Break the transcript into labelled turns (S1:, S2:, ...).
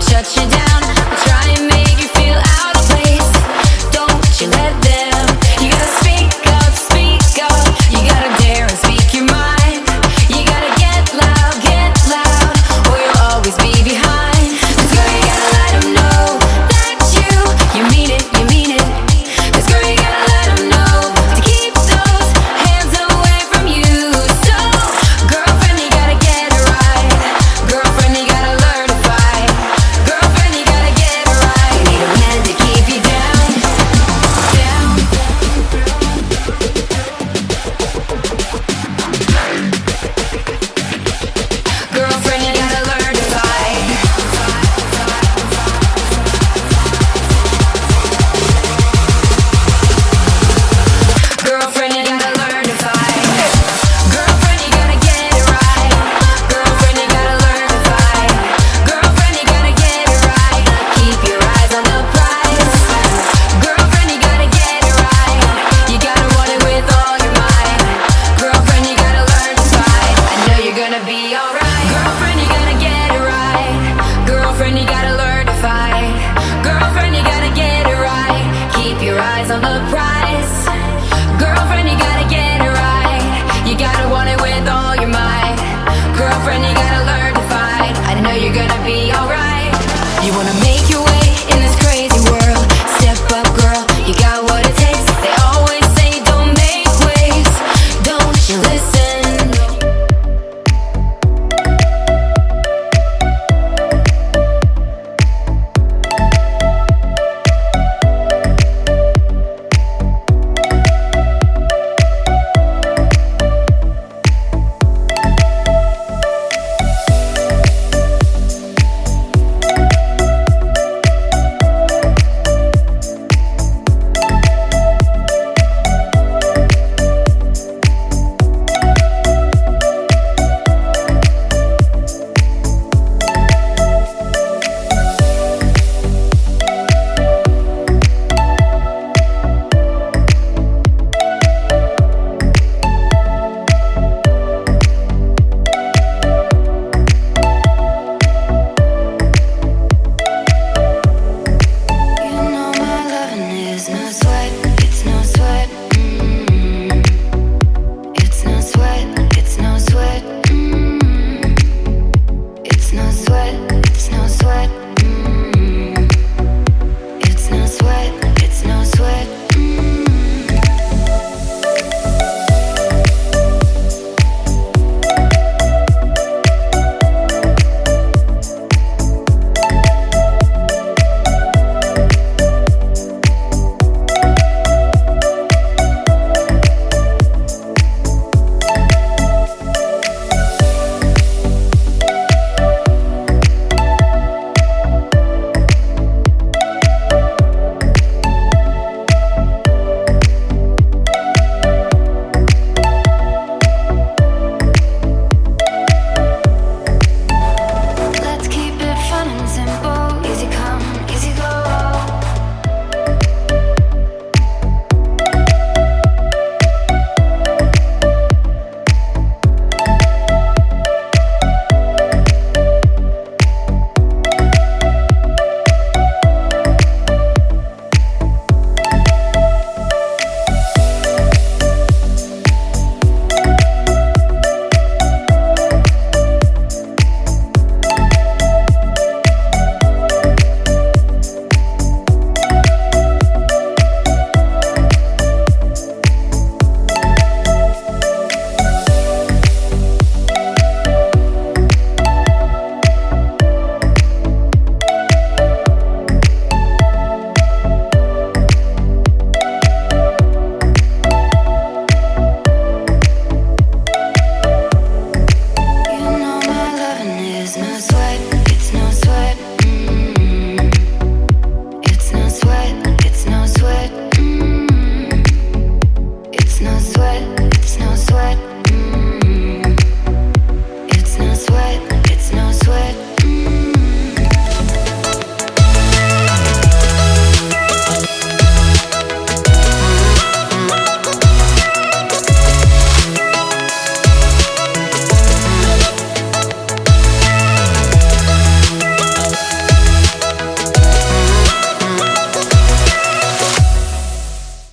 S1: shut you down, try and make you feel out of place. Don't you let them. You gotta speak up, you gotta dare and speak your mind. You gotta get loud, or you'll always be behind. Cause girl, you gotta let them know that you mean it, you mean it. Cause girl, you gotta let them know to keep those hands away from you. So, girlfriend, you gotta get it right. Girlfriend, you gotta learn to fight. Girlfriend, you gotta get it right. You need a man to keep you down, down. Girlfriend, you gotta learn to fight. Girlfriend, you gotta learn to fight. Girlfriend, you gotta get it right. Girlfriend, you gotta learn to fight. Girlfriend, you gotta get it right. Keep your eyes on the prize. Girlfriend, you gotta get it right. You gotta want it with all your might. Girlfriend, you gotta learn to fight. I know you're gonna be alright. Girlfriend, you gotta get it right. Girlfriend, you gotta learn to fight. Girlfriend, you gotta get it right. Keep your eyes on the prize. Girlfriend, you gotta get it right. You gotta want it with all your might. Girlfriend, you gotta learn to fight. I know you're gonna be alright. You wanna make your